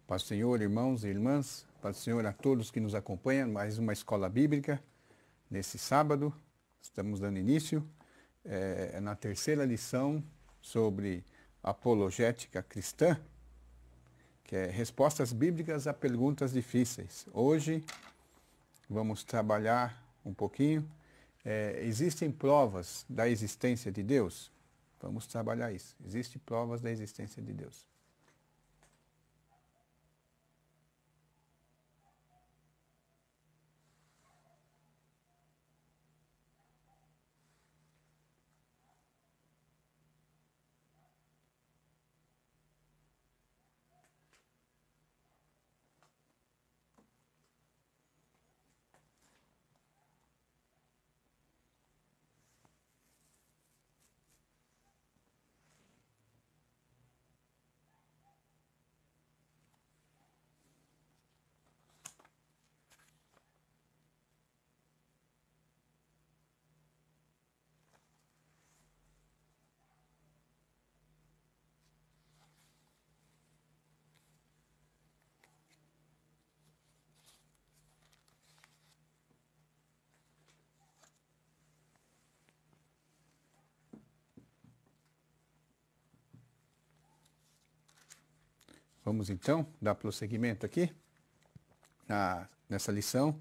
Paz do Senhor, irmãos e irmãs, paz do Senhor a todos que nos acompanham, mais uma escola bíblica nesse sábado. Estamos dando início na terceira lição sobre apologética cristã, que é respostas bíblicas a perguntas difíceis. Hoje vamos trabalhar um pouquinho. Existem provas da existência de Deus? Vamos trabalhar isso. Existem provas da existência de Deus. Vamos então dar prosseguimento aqui nessa lição.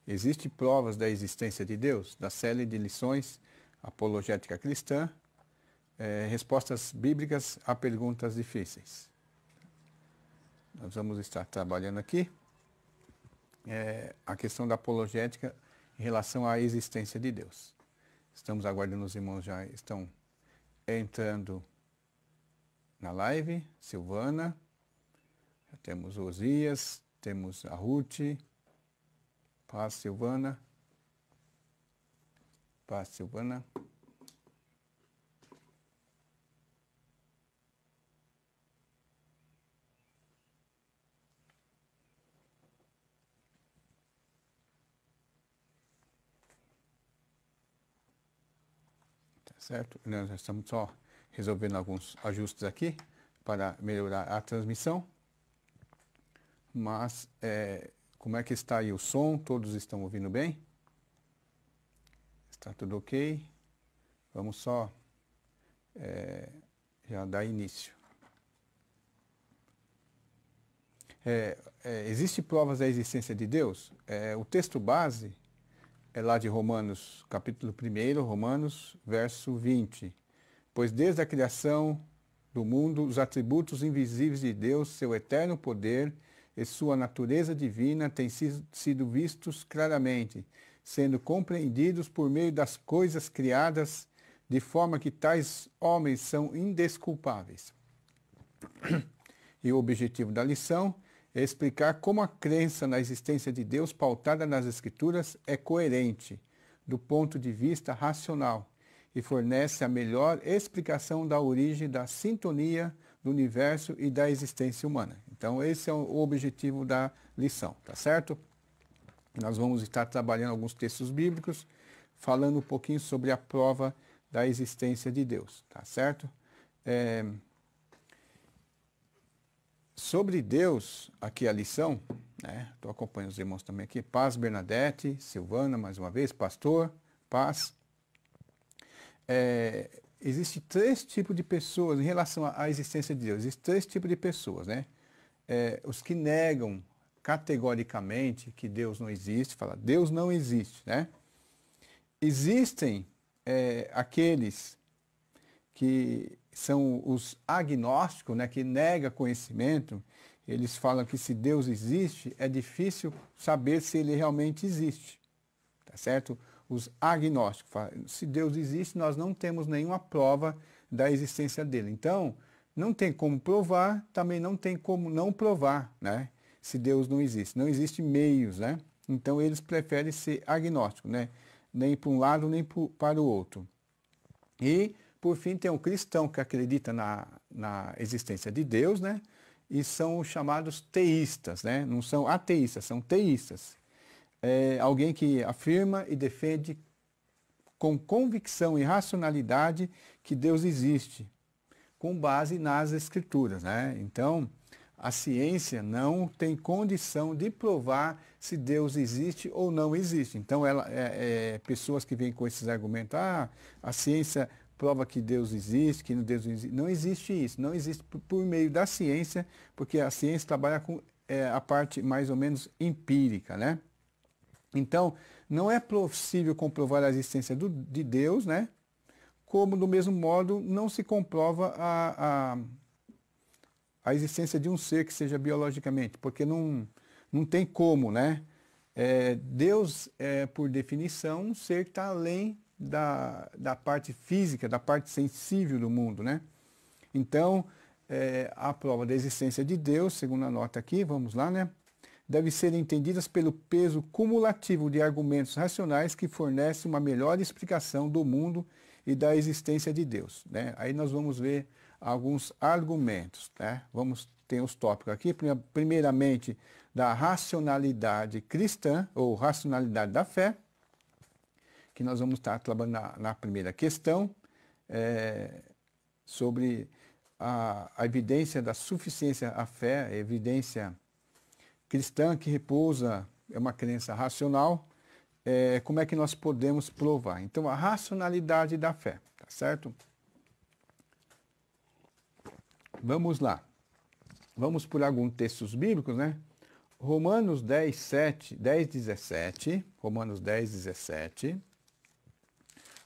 Existem provas da existência de Deus? Da série de lições Apologética Cristã, respostas bíblicas a perguntas difíceis. Nós vamos estar trabalhando aqui a questão da apologética em relação à existência de Deus. Estamos aguardando, os irmãos já estão entrando na live. Silvana. Já temos o Osias, temos a Ruth, Paz Silvana, Paz Silvana. Tá certo? Nós já estamos só resolvendo alguns ajustes aqui para melhorar a transmissão. Mas, como é que está aí o som? Todos estão ouvindo bem? Está tudo ok? Vamos só já dar início. Existem provas da existência de Deus? O texto base é lá de Romanos, capítulo 1, Romanos, verso 20. Pois desde a criação do mundo, os atributos invisíveis de Deus, seu eterno poder e sua natureza divina têm sido vistos claramente, sendo compreendidos por meio das coisas criadas, de forma que tais homens são indesculpáveis. E o objetivo da lição é explicar como a crença na existência de Deus pautada nas Escrituras é coerente do ponto de vista racional e fornece a melhor explicação da origem da sintonia do universo e da existência humana. Então, esse é o objetivo da lição, tá certo? Nós vamos estar trabalhando alguns textos bíblicos, falando um pouquinho sobre a prova da existência de Deus, tá certo? Sobre Deus, aqui a lição, né? Estou acompanhando os irmãos também aqui. Paz, Bernadette, Silvana, mais uma vez, pastor, paz. Existem três tipos de pessoas em relação à existência de Deus. Existem três tipos de pessoas, né? Os que negam categoricamente que Deus não existe, falam, Deus não existe, né? Existem aqueles que são os agnósticos, né, que negam conhecimento. Eles falam que se Deus existe, é difícil saber se ele realmente existe, tá certo? Os agnósticos falam, se Deus existe, nós não temos nenhuma prova da existência dele. Então, não tem como provar, também não tem como não provar, né? Se Deus não existe. Não existem meios, né? Então, eles preferem ser agnósticos, né? Nem para um lado, nem para o outro. E, por fim, tem um cristão que acredita na existência de Deus, né? E são os chamados teístas, né? Não são ateístas, são teístas. Alguém que afirma e defende com convicção e racionalidade que Deus existe, com base nas Escrituras, né? Então, A ciência não tem condição de provar se Deus existe ou não existe. Então, pessoas que vêm com esses argumentos, a ciência prova que Deus existe, que Deus não existe. Não existe isso, não existe por meio da ciência, porque a ciência trabalha com a parte mais ou menos empírica, né? Então, não é possível comprovar a existência de Deus, né? Como, do mesmo modo, não se comprova a existência de um ser que seja biologicamente, porque não tem como, né? Deus é, por definição, um ser que está além da parte física, da parte sensível do mundo, né? Então, a prova da existência de Deus, segundo a nota aqui, vamos lá, né? Deve ser entendidas pelo peso cumulativo de argumentos racionais que fornecem uma melhor explicação do mundo e da existência de Deus, né? Aí nós vamos ver alguns argumentos, né? Tem os tópicos aqui, primeiramente da racionalidade cristã, ou racionalidade da fé, que nós vamos estar trabalhando na primeira questão, sobre a evidência da suficiência à fé, a evidência cristã que repousa, é uma crença racional, como é que nós podemos provar? Então, a racionalidade da fé, tá certo? Vamos lá. Vamos por alguns textos bíblicos, né? Romanos 17. Romanos 10, 17.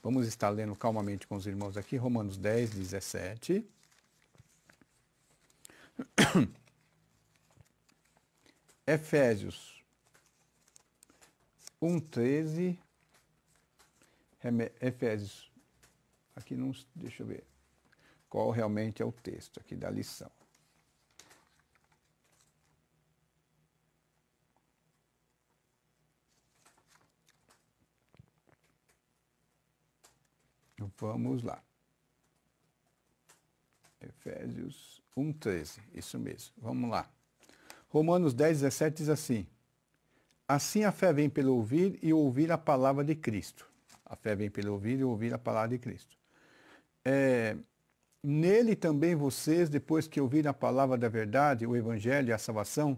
Vamos estar lendo calmamente com os irmãos aqui. Romanos 10, 17. Efésios 1, 13. Efésios. Aqui não. Deixa eu ver qual realmente é o texto aqui da lição. Vamos lá. Efésios 1, 13. Isso mesmo. Vamos lá. Romanos 10, 17 diz assim: assim a fé vem pelo ouvir e ouvir a palavra de Cristo. A fé vem pelo ouvir e ouvir a palavra de Cristo. Nele também vocês, depois que ouviram a palavra da verdade, o evangelho e a salvação,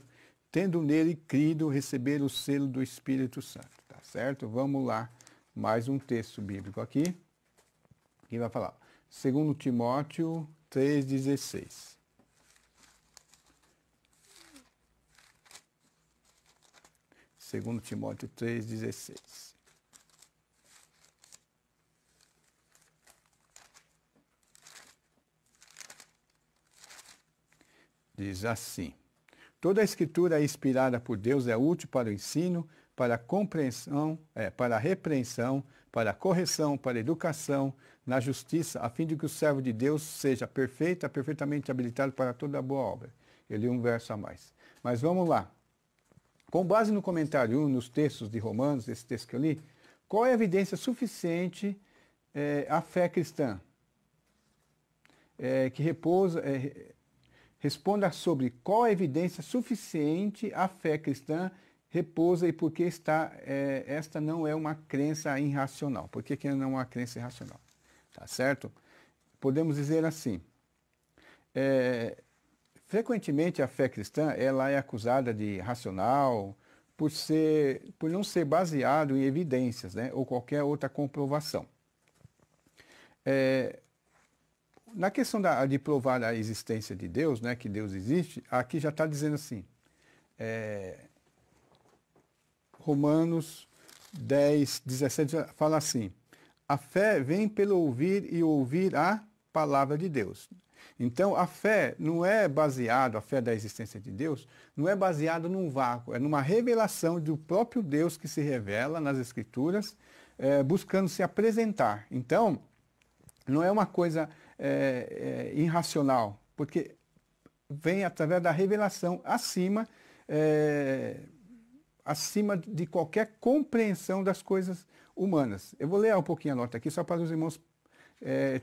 tendo nele crido, receberam o selo do Espírito Santo. Tá certo? Vamos lá. Mais um texto bíblico aqui. Que vai falar. 2 Timóteo 3,16. Segundo Timóteo 3,16. Diz assim: toda a escritura inspirada por Deus é útil para o ensino, para a compreensão, para a repreensão, para a correção, para a educação, na justiça, a fim de que o servo de Deus seja perfeitamente habilitado para toda boa obra. Eu li um verso a mais. Mas vamos lá. Com base no comentário 1, nos textos de Romanos, esse texto que eu li, qual é a evidência suficiente à fé cristã? Que repousa, responda sobre qual a evidência suficiente à fé cristã repousa e por que esta não é uma crença irracional. Por que não é uma crença irracional? Tá certo? Podemos dizer assim, frequentemente a fé cristã ela é acusada de irracional por não ser baseado em evidências, né, ou qualquer outra comprovação. Na questão de provar a existência de Deus, né, que Deus existe, aqui já está dizendo assim, Romanos 10, 17 fala assim: a fé vem pelo ouvir e ouvir a palavra de Deus. Então, a fé não é baseada, a fé da existência de Deus, não é baseada num vácuo, é numa revelação do próprio Deus que se revela nas Escrituras, buscando se apresentar. Então, não é uma coisa irracional, porque vem através da revelação acima de qualquer compreensão das coisas humanas. Eu vou ler um pouquinho a nota aqui, só para os irmãos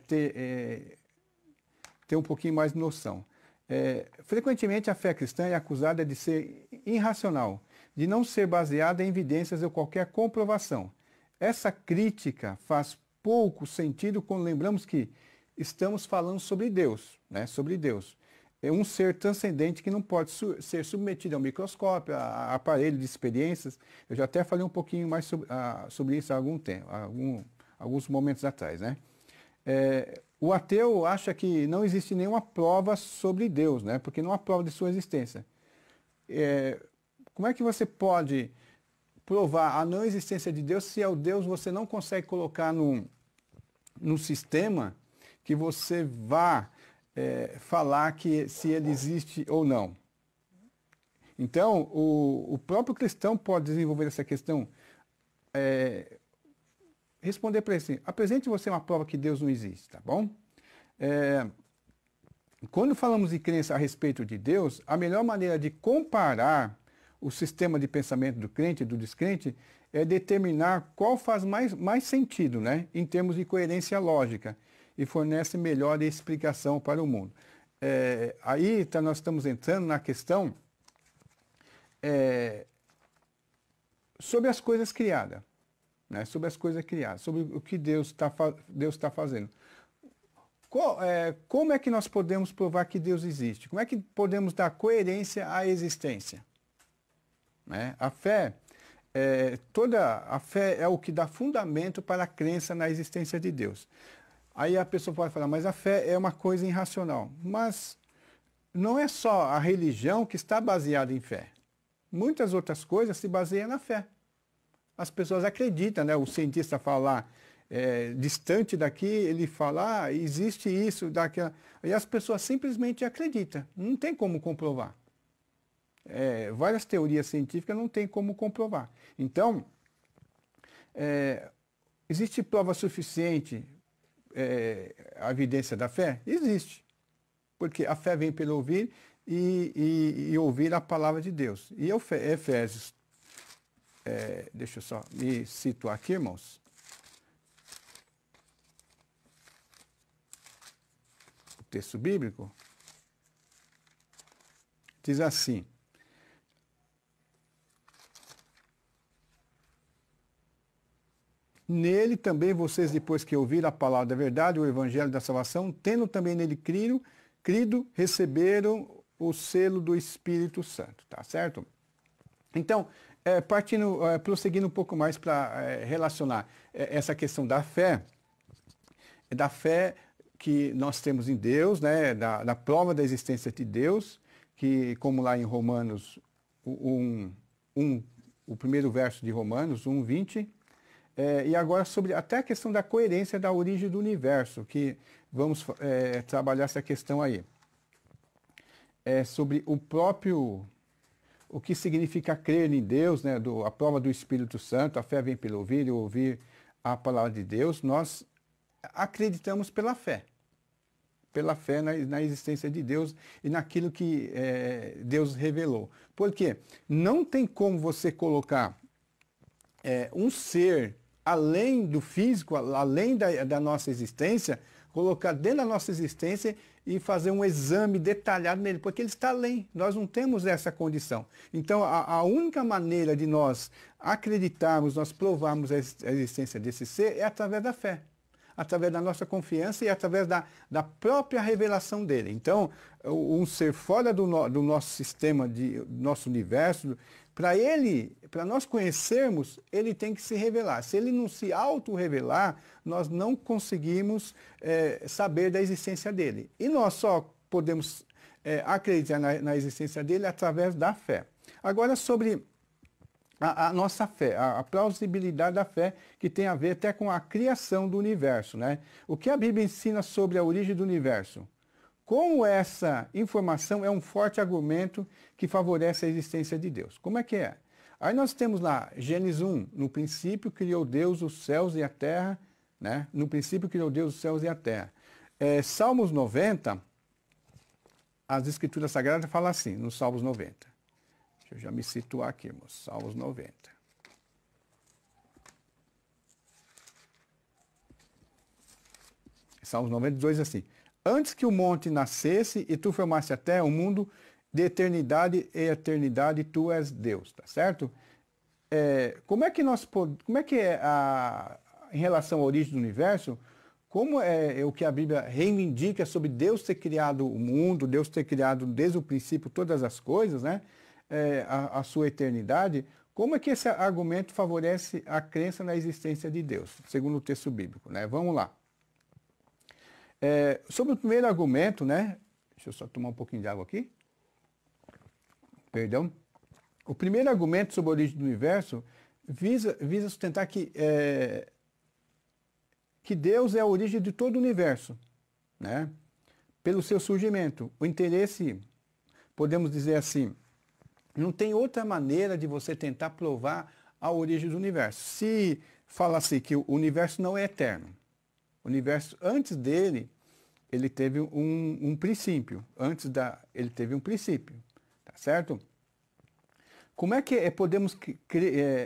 ter um pouquinho mais de noção. Frequentemente a fé cristã é acusada de ser irracional, de não ser baseada em evidências ou qualquer comprovação. Essa crítica faz pouco sentido quando lembramos que estamos falando sobre Deus, né? Sobre Deus. é um ser transcendente que não pode ser submetido ao microscópio, a aparelho de experiências. Eu já até falei um pouquinho mais sobre isso há algum tempo, alguns momentos atrás, né? O ateu acha que não existe nenhuma prova sobre Deus, né? Porque não há prova de sua existência. Como é que você pode provar a não existência de Deus se é o Deus você não consegue colocar num sistema que você vá falar que se ele existe ou não? Então, o próprio cristão pode desenvolver essa questão, responder para ele assim: apresente você uma prova que Deus não existe, tá bom? Quando falamos de crença a respeito de Deus, a melhor maneira de comparar o sistema de pensamento do crente e do descrente é determinar qual faz mais sentido, né, em termos de coerência lógica, e fornece melhor explicação para o mundo. Aí nós estamos entrando na questão sobre as coisas criadas, né, sobre as coisas criadas, sobre o que Deus tá fazendo. Como é que nós podemos provar que Deus existe? Como é que podemos dar coerência à existência? Né? Toda a fé é o que dá fundamento para a crença na existência de Deus. Aí a pessoa pode falar, mas a fé é uma coisa irracional. Mas não é só a religião que está baseada em fé. Muitas outras coisas se baseiam na fé. As pessoas acreditam, né? O cientista fala distante daqui, ele fala, existe isso, daquela. E as pessoas simplesmente acreditam. Não tem como comprovar. Várias teorias científicas não tem como comprovar. Então, existe prova suficiente a evidência da fé? Existe. Porque a fé vem pelo ouvir e ouvir a palavra de Deus. E Efésios, deixa eu só me situar aqui, irmãos. O texto bíblico diz assim: nele também vocês, depois que ouviram a palavra da verdade, o evangelho da salvação, tendo também nele crido, receberam o selo do Espírito Santo, tá certo? Então, prosseguindo um pouco mais para relacionar essa questão da fé que nós temos em Deus, né, da prova da existência de Deus, que, como lá em Romanos o primeiro verso de Romanos 1:20, e agora sobre até a questão da coerência da origem do universo, que vamos trabalhar essa questão aí. Sobre o que significa crer em Deus, né, a prova do Espírito Santo, a fé vem pelo ouvir e ouvir a palavra de Deus. Nós acreditamos pela fé na existência de Deus e naquilo que Deus revelou. Porque não tem como você colocar um ser além do físico, além da nossa existência, colocar dentro da nossa existência e fazer um exame detalhado nele, porque ele está além. Nós não temos essa condição. Então, a única maneira de nós acreditarmos, nós provarmos a existência desse ser é através da fé, através da nossa confiança e através da própria revelação dele. Então, um ser fora do nosso sistema, do nosso universo, para nós conhecermos, ele tem que se revelar. Se ele não se auto-revelar, nós não conseguimos saber da existência dele. E nós só podemos acreditar na existência dele através da fé. Agora, sobre a nossa fé, a plausibilidade da fé, que tem a ver até com a criação do universo, né? O que a Bíblia ensina sobre a origem do universo? Como essa informação é um forte argumento que favorece a existência de Deus. Como é que é? Aí nós temos lá, Gênesis 1, no princípio criou Deus os céus e a terra, né? No princípio criou Deus os céus e a terra. Salmos 90, as Escrituras Sagradas falam assim, nos Salmos 90. Deixa eu já me situar aqui, irmãos. Salmos 90. Salmos 92 assim: antes que o monte nascesse e tu formasse a terra, o mundo de eternidade e eternidade, tu és Deus, tá certo? Como é que em relação à origem do universo, como é o que a Bíblia reivindica sobre Deus ter criado o mundo, Deus ter criado desde o princípio todas as coisas, né? A sua eternidade, como é que esse argumento favorece a crença na existência de Deus, segundo o texto bíblico, né? Vamos lá. Sobre o primeiro argumento, né? Deixa eu só tomar um pouquinho de água aqui. Perdão. O primeiro argumento sobre a origem do universo visa sustentar que Deus é a origem de todo o universo, né? Pelo seu surgimento. O interesse, podemos dizer assim, não tem outra maneira de você tentar provar a origem do universo. Se fala assim que o universo não é eterno, o universo, antes dele, ele teve um princípio. Ele teve um princípio, tá certo? Como é que podemos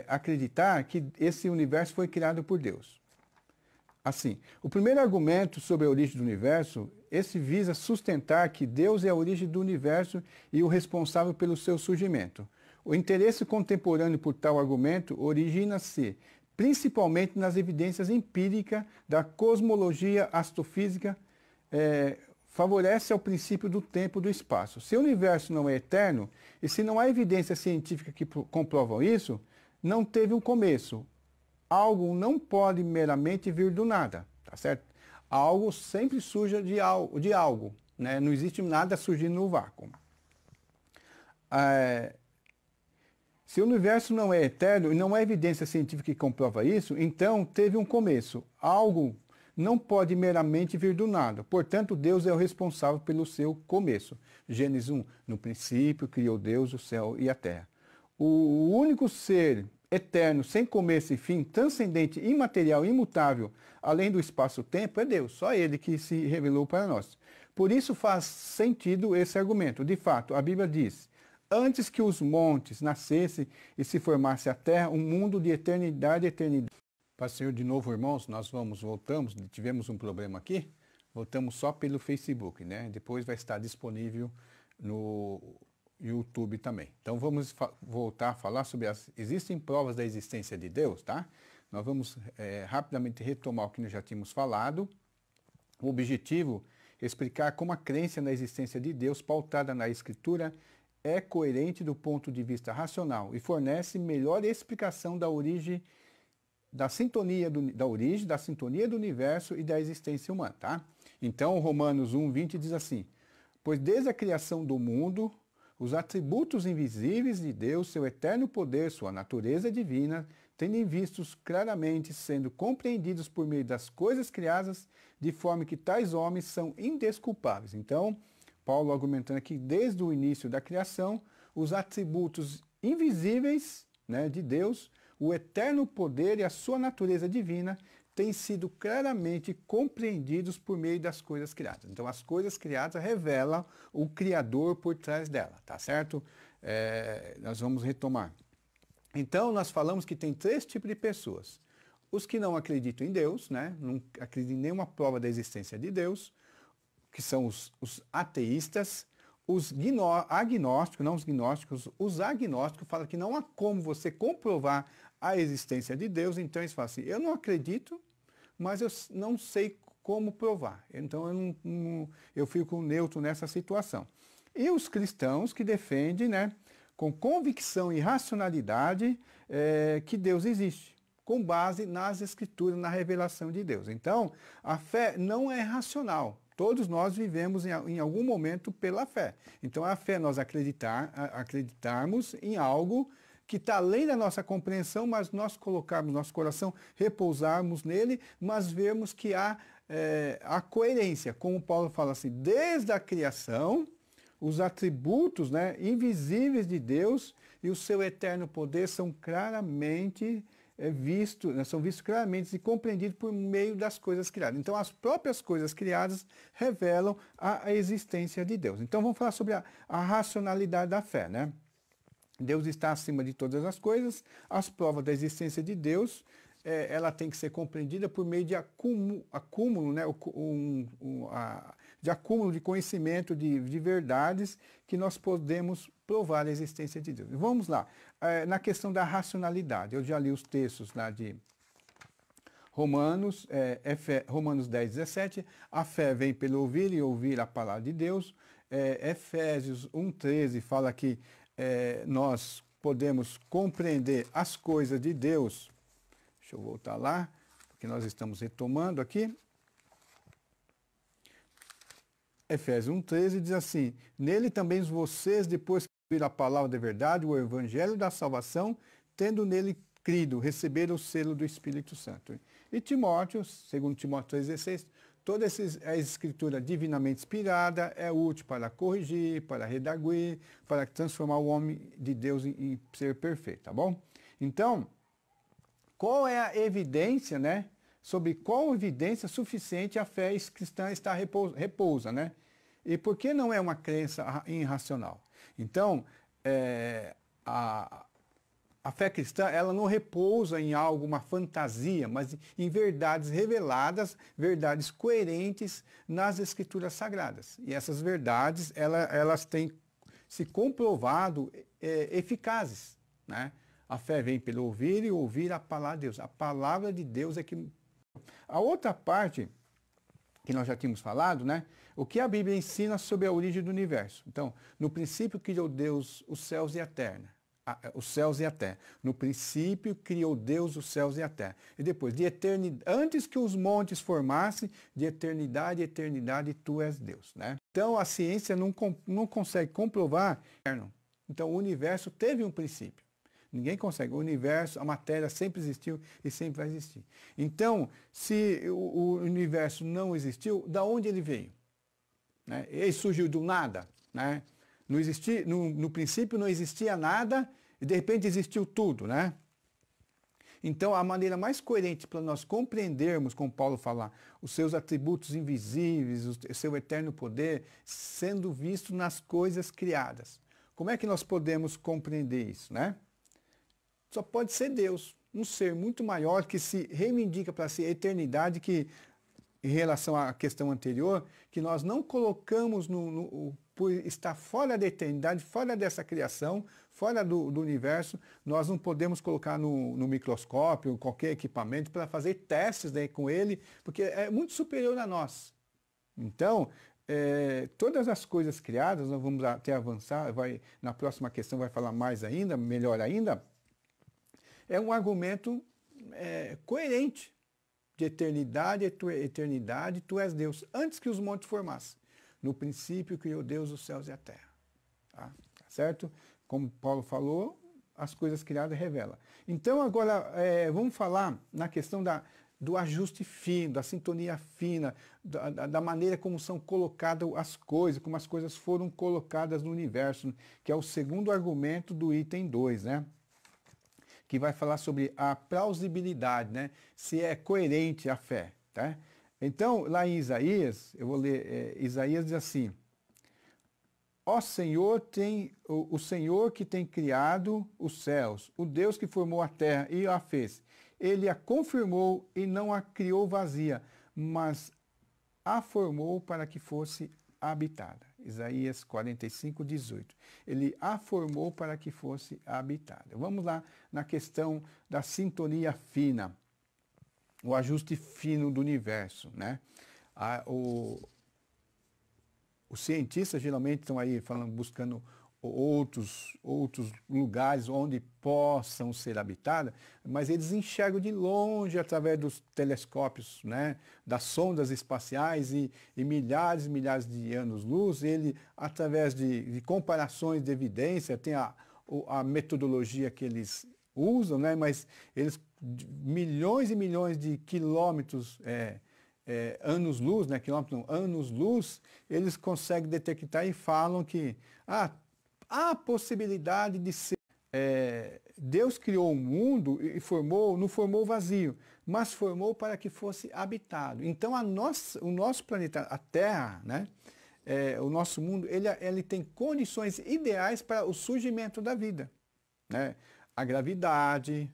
acreditar que esse universo foi criado por Deus? Assim, o primeiro argumento sobre a origem do universo, esse visa sustentar que Deus é a origem do universo e o responsável pelo seu surgimento. O interesse contemporâneo por tal argumento origina-se principalmente nas evidências empíricas da cosmologia astrofísica, favorece ao princípio do tempo e do espaço. Se o universo não é eterno, e se não há evidência científica que comprovam isso, não teve um começo. Algo não pode meramente vir do nada, tá certo? Algo sempre surge de algo, né? Não existe nada surgindo no vácuo. Se o universo não é eterno e não há evidência científica que comprova isso, então teve um começo. Algo não pode meramente vir do nada. Portanto, Deus é o responsável pelo seu começo. Gênesis 1, no princípio criou Deus o céu e a terra. O único ser eterno, sem começo e fim, transcendente, imaterial, imutável, além do espaço-tempo, é Deus. Só Ele que se revelou para nós. Por isso faz sentido esse argumento. De fato, a Bíblia diz: antes que os montes nascessem e se formasse a terra, um mundo de eternidade e eternidade. Paz do Senhor de novo, irmãos, nós voltamos, tivemos um problema aqui, voltamos só pelo Facebook, né? Depois vai estar disponível no YouTube também. Então vamos voltar a falar sobre existem provas da existência de Deus, tá? Nós vamos rapidamente retomar o que nós já tínhamos falado. O objetivo é explicar como a crença na existência de Deus, pautada na Escritura, é coerente do ponto de vista racional e fornece melhor explicação da origem, da sintonia do universo e da existência humana, tá? Então, Romanos 1:20 diz assim: pois desde a criação do mundo, os atributos invisíveis de Deus, seu eterno poder, sua natureza divina, tendo vistos claramente, sendo compreendidos por meio das coisas criadas, de forma que tais homens são indesculpáveis. Então, Paulo argumentando aqui, desde o início da criação, os atributos invisíveis, né, de Deus, o eterno poder e a sua natureza divina têm sido claramente compreendidos por meio das coisas criadas. Então, as coisas criadas revelam o Criador por trás dela, tá certo? Nós vamos retomar. Então, nós falamos que tem 3 tipos de pessoas. Os que não acreditam em Deus, né? Não acreditam em nenhuma prova da existência de Deus, que são os ateístas, os agnósticos, não os gnósticos, os agnósticos falam que não há como você comprovar a existência de Deus, então eles falam assim: eu não acredito, mas eu não sei como provar. Então eu fico neutro nessa situação. E os cristãos que defendem, né, com convicção e racionalidade, que Deus existe, com base nas Escrituras, na revelação de Deus. Então, a fé não é racional. Todos nós vivemos em algum momento pela fé. Então, a fé é nós acreditarmos em algo que está além da nossa compreensão, mas nós colocarmos nosso coração, repousarmos nele, mas vermos que há a coerência. Como Paulo fala assim, desde a criação, os atributos, né, invisíveis de Deus e o seu eterno poder são claramente são vistos claramente e compreendidos por meio das coisas criadas. Então, as próprias coisas criadas revelam a existência de Deus. Então, vamos falar sobre a racionalidade da fé, né? Deus está acima de todas as coisas. As provas da existência de Deus, ela tem que ser compreendida por meio de acúmulo, né? De acúmulo de conhecimento, de verdades que nós podemos provar a existência de Deus. Vamos lá, na questão da racionalidade. Eu já li os textos lá de Romanos 10, 17, a fé vem pelo ouvir e ouvir a palavra de Deus. Efésios 1, 13 fala que nós podemos compreender as coisas de Deus. Deixa eu voltar lá, porque nós estamos retomando aqui. Efésios 1, 13 diz assim: nele também vocês, depois que ouviram a palavra da verdade, o evangelho da salvação, tendo nele crido, receberam o selo do Espírito Santo. E Timóteo, segundo Timóteo 3,16, toda a escritura divinamente inspirada é útil para corrigir, para redarguir, para transformar o homem de Deus em ser perfeito, tá bom? Então, qual é a evidência, né? Sobre qual evidência suficiente a fé cristã está repousa, né? E por que não é uma crença irracional? Então, a fé cristã, ela não repousa em algo, uma fantasia, mas em verdades reveladas, verdades coerentes nas Escrituras Sagradas. E essas verdades, elas têm se comprovado eficazes, né? A fé vem pelo ouvir e ouvir a palavra de Deus. A palavra de Deus é que... A outra parte que nós já tínhamos falado, né? O que a Bíblia ensina sobre a origem do universo. Então, no princípio criou Deus os céus e a terra. No princípio criou Deus os céus e a terra. E depois, antes que os montes formassem, de eternidade a eternidade, tu és Deus, né? Então, a ciência não consegue comprovar. Então, o universo teve um princípio. Ninguém consegue. O universo, a matéria sempre existiu e sempre vai existir. Então, se o universo não existiu, da onde ele veio? Né? Ele surgiu do nada, né? No princípio não existia nada e de repente existiu tudo, né? Então a maneira mais coerente para nós compreendermos, como Paulo fala, os seus atributos invisíveis, o seu eterno poder, sendo visto nas coisas criadas. Como é que nós podemos compreender isso, né? Só pode ser Deus, um ser muito maior que se reivindica para si a eternidade, que em relação à questão anterior, que nós não colocamos por estar fora da eternidade, fora dessa criação, fora do universo, nós não podemos colocar no microscópio, qualquer equipamento, para fazer testes, né, com ele, porque é muito superior a nós. Então, todas as coisas criadas, nós vamos até avançar, na próxima questão vai falar mais ainda, melhor ainda, é um argumento coerente. De eternidade, eternidade, tu és Deus, antes que os montes formassem. No princípio criou Deus os céus e a terra. Tá certo? Como Paulo falou, as coisas criadas revelam. Então agora vamos falar na questão do ajuste fino, da sintonia fina, da maneira como são colocadas as coisas, como as coisas foram colocadas no universo, que é o segundo argumento do item 2, né? Que vai falar sobre a plausibilidade, né? Se é coerente a fé, tá? Então, lá em Isaías, eu vou ler, Isaías diz assim: ó Senhor, o Senhor que tem criado os céus, o Deus que formou a terra e a fez, ele a confirmou e não a criou vazia, mas a formou para que fosse habitada. Isaías 45, 18. Ele a formou para que fosse habitada. Vamos lá na questão da sintonia fina, o ajuste fino do universo, né? Os cientistas geralmente estão aí falando, buscando outros lugares onde possam ser habitadas, mas eles enxergam de longe através dos telescópios, né, das sondas espaciais e milhares e milhares de anos-luz. Ele, através de comparações de evidência, tem a metodologia que eles usam, né, mas eles, milhões e milhões de quilômetros, anos-luz, né, anos-luz, eles conseguem detectar e falam que há a possibilidade de ser... Deus criou o mundo e não formou vazio, mas formou para que fosse habitado. Então o nosso planeta, a Terra, né, o nosso mundo, ele tem condições ideais para o surgimento da vida, né? A gravidade,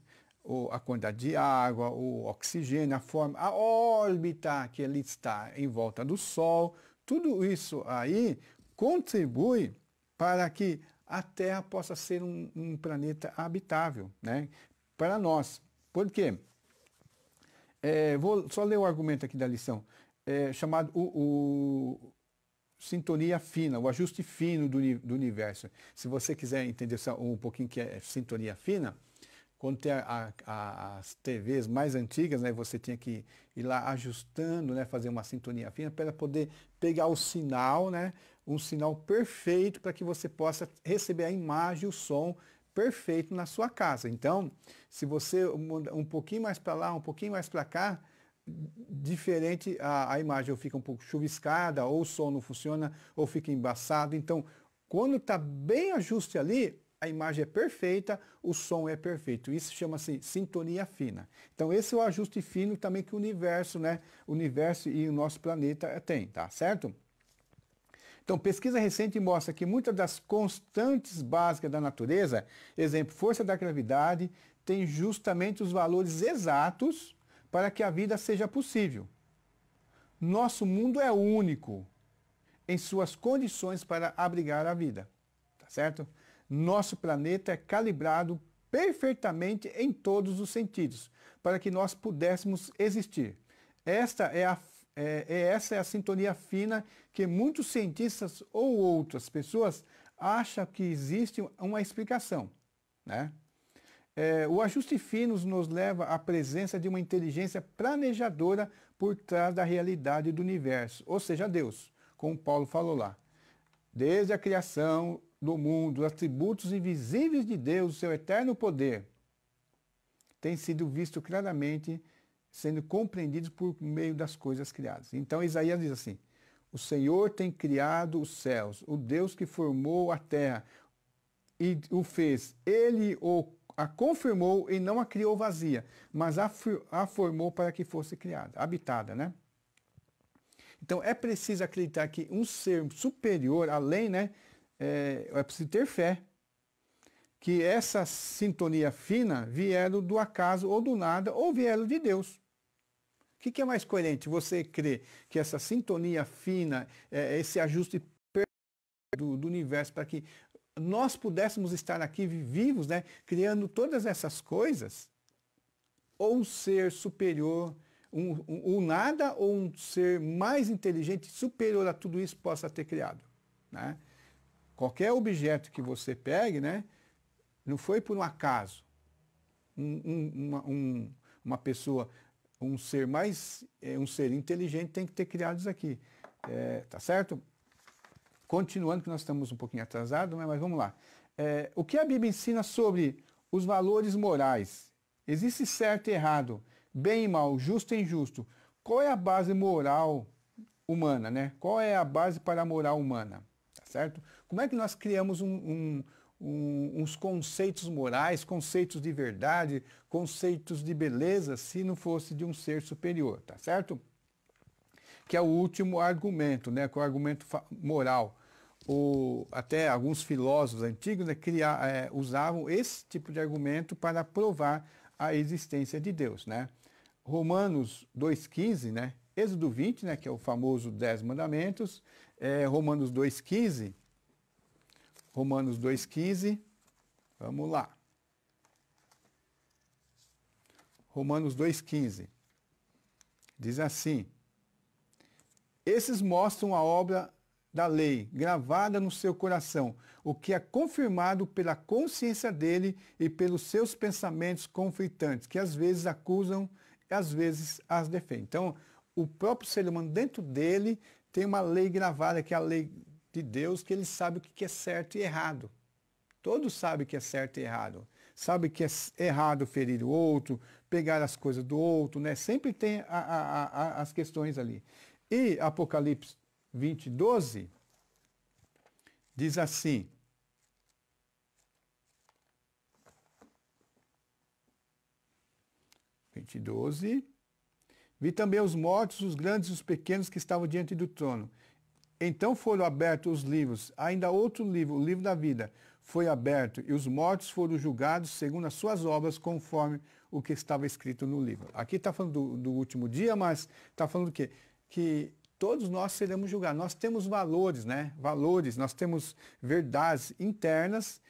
a quantidade de água, o oxigênio, a forma, a órbita que ele está em volta do Sol, tudo isso aí contribui para que a Terra possa ser um planeta habitável, né, para nós. Por quê? Vou só ler o argumento aqui da lição, chamado sintonia fina, o ajuste fino do universo. Se você quiser entender um pouquinho que é sintonia fina, quando tem as TVs mais antigas, né, você tinha que ir lá ajustando, né, fazer uma sintonia fina para poder pegar o sinal, né, um sinal perfeito para que você possa receber a imagem, o som perfeito na sua casa. Então, se você muda um pouquinho mais para lá, um pouquinho mais para cá, diferente, a imagem ou fica um pouco chuviscada, ou o som não funciona, ou fica embaçado. Então, quando está bem ajuste ali, a imagem é perfeita, o som é perfeito. Isso chama-se sintonia fina. Então, esse é o ajuste fino também que o universo, né? O universo e o nosso planeta tem, tá certo? Então, pesquisa recente mostra que muitas das constantes básicas da natureza, exemplo, força da gravidade, tem justamente os valores exatos para que a vida seja possível. Nosso mundo é único em suas condições para abrigar a vida, tá certo? Nosso planeta é calibrado perfeitamente em todos os sentidos, para que nós pudéssemos existir. Essa é a sintonia fina que muitos cientistas ou outras pessoas acham que existe uma explicação, né? O ajuste fino nos leva à presença de uma inteligência planejadora por trás da realidade do universo, ou seja, Deus, como Paulo falou lá. Desde a criação do mundo, os atributos invisíveis de Deus, o seu eterno poder, têm sido vistos claramente, sendo compreendidos por meio das coisas criadas. Então Isaías diz assim: o Senhor tem criado os céus, o Deus que formou a terra e o fez, ele a confirmou e não a criou vazia, mas a formou para que fosse criada, habitada, né? Então é preciso acreditar que um ser superior, além, né? É preciso ter fé que essa sintonia fina vieram do acaso ou do nada, ou vieram de Deus. O que é mais coerente? Você crer que essa sintonia fina, esse ajuste do universo para que nós pudéssemos estar aqui vivos, né, criando todas essas coisas, ou um ser superior, um nada, ou um ser mais inteligente, superior a tudo isso possa ter criado, né? Qualquer objeto que você pegue, né, não foi por um acaso. Uma pessoa, um ser um ser inteligente tem que ter criado isso aqui, tá certo? Continuando, que nós estamos um pouquinho atrasados, mas vamos lá. O que a Bíblia ensina sobre os valores morais? Existe certo e errado, bem e mal, justo e injusto. Qual é a base moral humana, né? Qual é a base para a moral humana? Tá certo? Como é que nós criamos uns conceitos morais, conceitos de verdade, conceitos de beleza, se não fosse de um ser superior, tá certo? Que é o último argumento, né? Que é o argumento moral. Até alguns filósofos antigos, né, usavam esse tipo de argumento para provar a existência de Deus, né? Romanos 2,15, né? Êxodo 20, né, que é o famoso 10 mandamentos, Romanos 2,15, Romanos 2,15, vamos lá. Romanos 2,15, diz assim: esses mostram a obra da lei, gravada no seu coração, o que é confirmado pela consciência dele e pelos seus pensamentos conflitantes, que às vezes acusam e às vezes as defendem. Então, o próprio ser humano, dentro dele, tem uma lei gravada, que é a lei de Deus, que ele sabe o que é certo e errado. Todos sabem que é certo e errado. Sabe que é errado ferir o outro, pegar as coisas do outro, né? Sempre tem as questões ali. E Apocalipse 20:12 diz assim: vi também os mortos, os grandes e os pequenos que estavam diante do trono. Então foram abertos os livros, ainda outro livro, o livro da vida, foi aberto, e os mortos foram julgados segundo as suas obras, conforme o que estava escrito no livro. Aqui está falando do último dia, mas está falando do quê? Que todos nós seremos julgados. Nós temos valores, né? Valores, nós temos verdades internas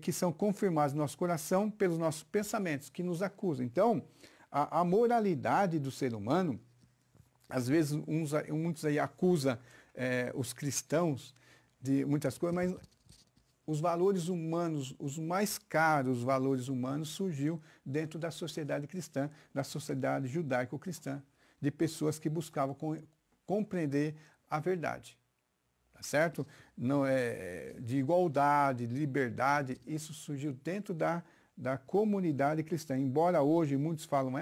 que são confirmadas no nosso coração pelos nossos pensamentos, que nos acusam. Então, a moralidade do ser humano, às vezes muitos aí acusam os cristãos de muitas coisas, mas os valores humanos, os mais caros valores humanos, surgiu dentro da sociedade cristã, da sociedade judaico-cristã, de pessoas que buscavam compreender a verdade. Tá certo? Não é de igualdade, de liberdade, isso surgiu dentro da comunidade cristã. Embora hoje muitos falam,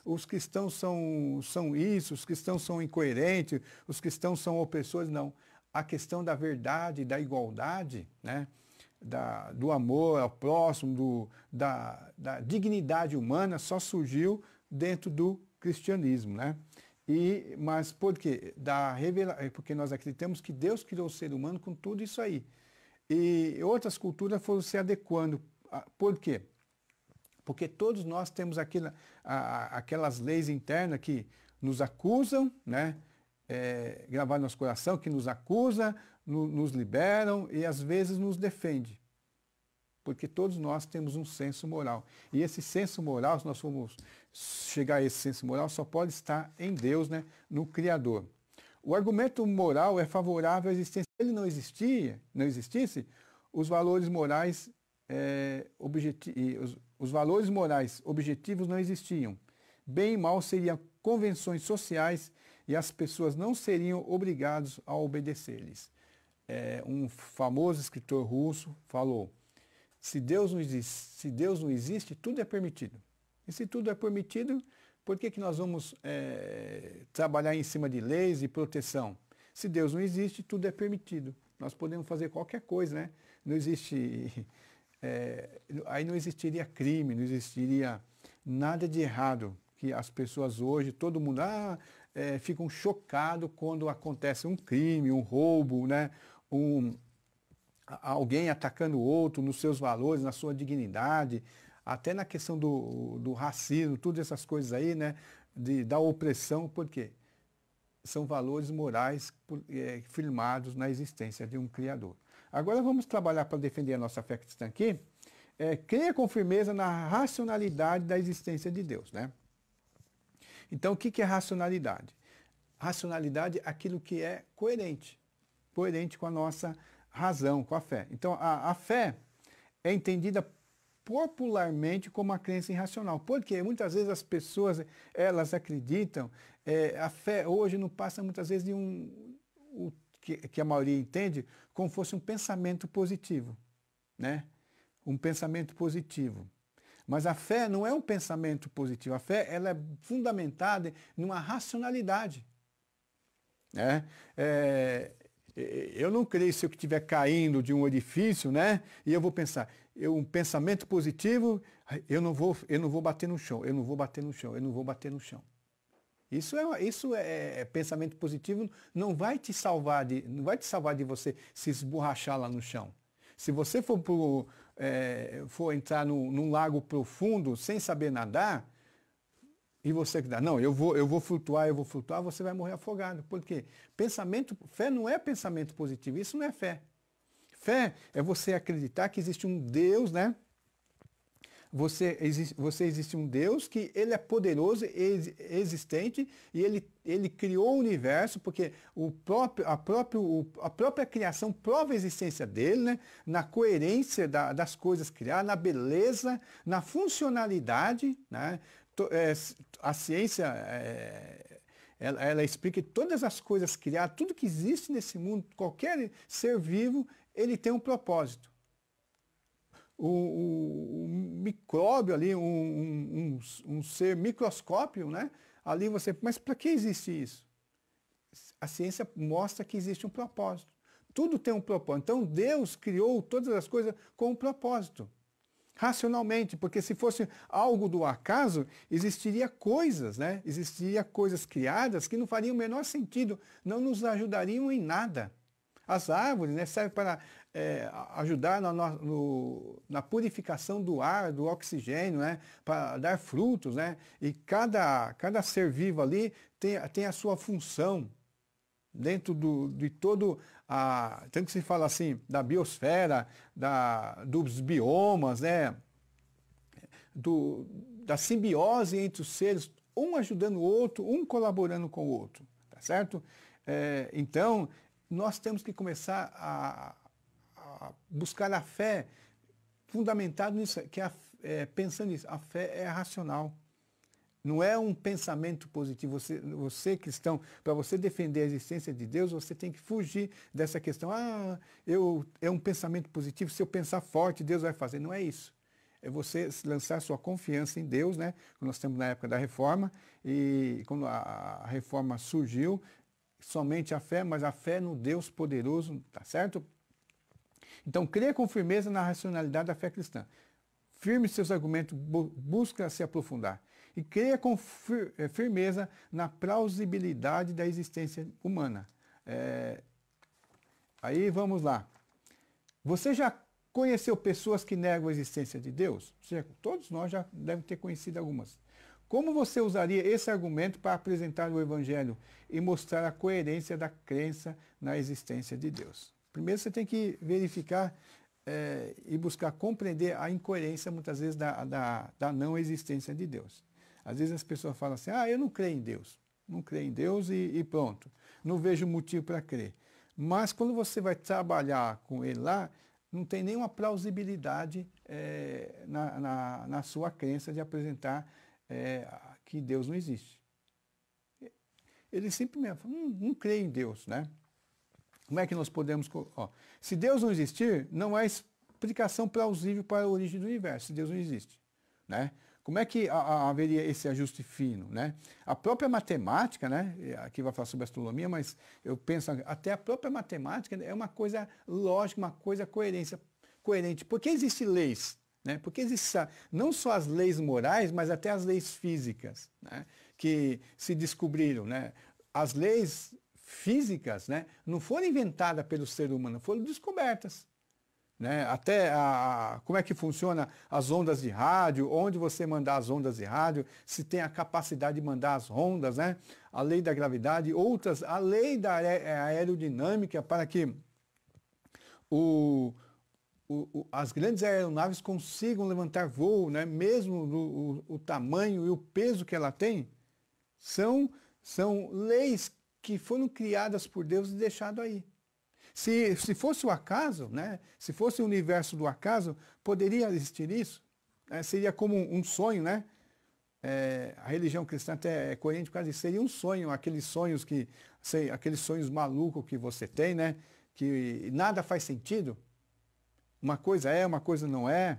os cristãos são isso, os cristãos são incoerentes, os cristãos são opressores. Não. A questão da verdade, da igualdade, né? Do amor ao próximo, da dignidade humana, só surgiu dentro do cristianismo, né? Mas por quê? Porque nós acreditamos que Deus criou o ser humano com tudo isso aí. E outras culturas foram se adequando. Por quê? Porque todos nós temos aquelas leis internas que nos acusam, né? Gravar no nosso coração, que nos acusa, nos liberam e às vezes nos defende. Porque todos nós temos um senso moral. E esse senso moral, se nós formos chegar a esse senso moral, só pode estar em Deus, né? No Criador. O argumento moral é favorável à existência. Se ele não existisse, os valores morais objetivos não existiam. Bem e mal seriam convenções sociais e as pessoas não seriam obrigadas a obedecer-lhes. Um famoso escritor russo falou: se Deus não existe, tudo é permitido. E se tudo é permitido, por que nós vamos trabalhar em cima de leis e proteção? Se Deus não existe, tudo é permitido. Nós podemos fazer qualquer coisa, né? Não existe, aí não existiria crime, não existiria nada de errado. Que as pessoas hoje, todo mundo, ficam chocados quando acontece um crime, um roubo, né? Alguém atacando o outro nos seus valores, na sua dignidade, até na questão do racismo, todas essas coisas aí, né? Da opressão, por quê? São valores morais firmados na existência de um Criador. Agora vamos trabalhar para defender a nossa fé cristã aqui. Creia com firmeza na racionalidade da existência de Deus, né? Então, o que é racionalidade? Racionalidade é aquilo que é coerente com a nossa razão, com a fé. Então, a fé é entendida popularmente como uma crença irracional. Porque muitas vezes as pessoas, elas acreditam, a fé hoje não passa muitas vezes de que a maioria entende como fosse um pensamento positivo, né? Um pensamento positivo. Mas a fé não é um pensamento positivo. A fé ela é fundamentada numa racionalidade. Eu não creio se eu estiver caindo de um edifício, né? E eu vou pensar, um pensamento positivo, eu não vou bater no chão, eu não vou bater no chão, eu não vou bater no chão. Isso é pensamento positivo, não vai te salvar de você se esborrachar lá no chão. Se você for entrar num lago profundo sem saber nadar, e você que dá, não, eu vou flutuar, você vai morrer afogado. Por quê? Fé não é pensamento positivo, isso não é fé. Fé é você acreditar que existe um Deus, né? Existe um Deus que ele é poderoso, existente, e ele criou o universo, porque a própria criação prova a existência dele, né? Na coerência das coisas criadas, na beleza, na funcionalidade, né? A ciência ela explica que todas as coisas criadas, tudo que existe nesse mundo, qualquer ser vivo, ele tem um propósito. O micróbio ali, um ser microscópio, né? Ali mas para que existe isso? A ciência mostra que existe um propósito. Tudo tem um propósito. Então Deus criou todas as coisas com um propósito. Racionalmente, porque se fosse algo do acaso, existiria coisas, né? Existiria coisas criadas que não fariam o menor sentido, não nos ajudariam em nada. As árvores, né, servem para ajudar na purificação do ar, do oxigênio, né, para dar frutos, né? E cada ser vivo ali tem a sua função dentro de todo tanto que se fala assim da biosfera, dos biomas, né? da simbiose entre os seres, um ajudando o outro, um colaborando com o outro, tá certo? Então, nós temos que começar a buscar a fé fundamentado nisso, pensando nisso, a fé é racional. Não é um pensamento positivo. Você cristão, para você defender a existência de Deus, você tem que fugir dessa questão. É um pensamento positivo, se eu pensar forte, Deus vai fazer. Não é isso. É você lançar sua confiança em Deus, né? Nós estamos na época da reforma, e quando a reforma surgiu, somente a fé, mas a fé no Deus poderoso, tá certo? Então, creia com firmeza na racionalidade da fé cristã. Firme seus argumentos, busca se aprofundar. E creia com firmeza na plausibilidade da existência humana. Aí vamos lá. Você já conheceu pessoas que negam a existência de Deus? Todos nós já devemos ter conhecido algumas. Como você usaria esse argumento para apresentar o Evangelho e mostrar a coerência da crença na existência de Deus? Primeiro você tem que verificar e buscar compreender a incoerência, muitas vezes, da não existência de Deus. Às vezes as pessoas falam assim, eu não creio em Deus. Não creio em Deus e pronto. Não vejo motivo para crer. Mas quando você vai trabalhar com ele lá, não tem nenhuma plausibilidade na sua crença de apresentar que Deus não existe. Ele simplesmente fala, não creio em Deus, né? Como é que nós podemos... se Deus não existir, não há explicação plausível para a origem do universo, se Deus não existe, né? Como é que haveria esse ajuste fino, né? A própria matemática, né? Aqui vai falar sobre astronomia, mas eu penso até a própria matemática é uma coisa lógica, uma coisa coerente. Por que existem leis? Né? Porque existem não só as leis morais, mas até as leis físicas, né? Que se descobriram, né? As leis físicas, né? Não foram inventadas pelo ser humano, foram descobertas. Né? Até como é que funciona as ondas de rádio, onde você mandar as ondas de rádio, se tem a capacidade de mandar as ondas, né? A lei da gravidade, outras, a lei da aerodinâmica para que as grandes aeronaves consigam levantar voo, né? Mesmo o tamanho e o peso que ela tem, são leis que foram criadas por Deus e deixado aí. Se fosse o acaso, né? Se fosse o universo do acaso, poderia existir isso? Seria como um sonho, né? A religião cristã até é coerente quase seria um sonho, aqueles sonhos aqueles sonhos malucos que você tem, né? Que nada faz sentido. Uma coisa é, uma coisa não é.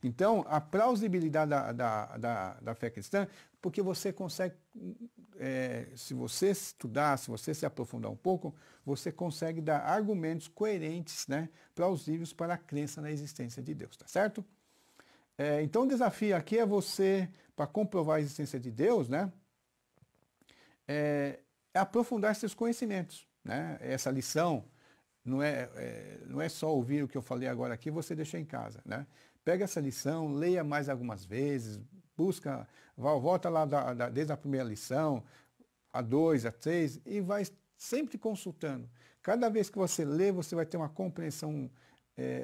Então, a plausibilidade da fé cristã, porque você consegue, se você estudar, se você se aprofundar um pouco, você consegue dar argumentos coerentes, né, plausíveis para a crença na existência de Deus, tá certo? Então, o desafio aqui é você, para comprovar a existência de Deus, né, aprofundar seus conhecimentos, né? Essa lição não é só ouvir o que eu falei agora aqui, você deixa em casa, né? Pega essa lição, leia mais algumas vezes, volta lá desde a primeira lição, a 2, a 3, e vai sempre consultando. Cada vez que você lê, você vai ter uma compreensão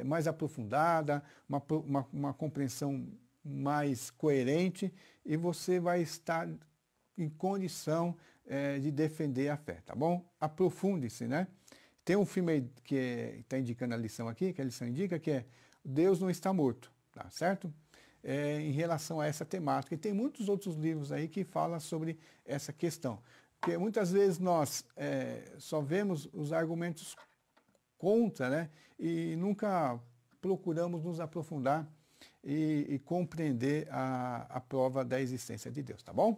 mais aprofundada, uma compreensão mais coerente, e você vai estar em condição de defender a fé, tá bom? Aprofunde-se, né? Tem um filme aí que está indicando a lição aqui, que a lição indica, que é Deus não está morto, tá certo? Em relação a essa temática. E tem muitos outros livros aí que falam sobre essa questão. Porque muitas vezes nós só vemos os argumentos contra, né? E nunca procuramos nos aprofundar e compreender a prova da existência de Deus, tá bom?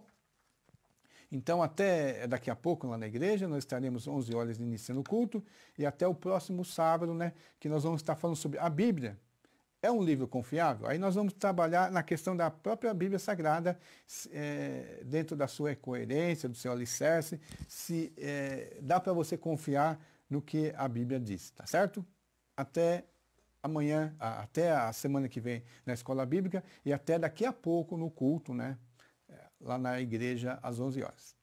Então, até daqui a pouco, lá na igreja, nós estaremos 11 horas iniciando o culto, e até o próximo sábado, né, que nós vamos estar falando sobre a Bíblia. É um livro confiável? Aí nós vamos trabalhar na questão da própria Bíblia Sagrada, dentro da sua coerência, do seu alicerce, se dá para você confiar no que a Bíblia diz, tá certo? Até amanhã, até a semana que vem na Escola Bíblica, e até daqui a pouco no culto, né? Lá na igreja às 11 horas.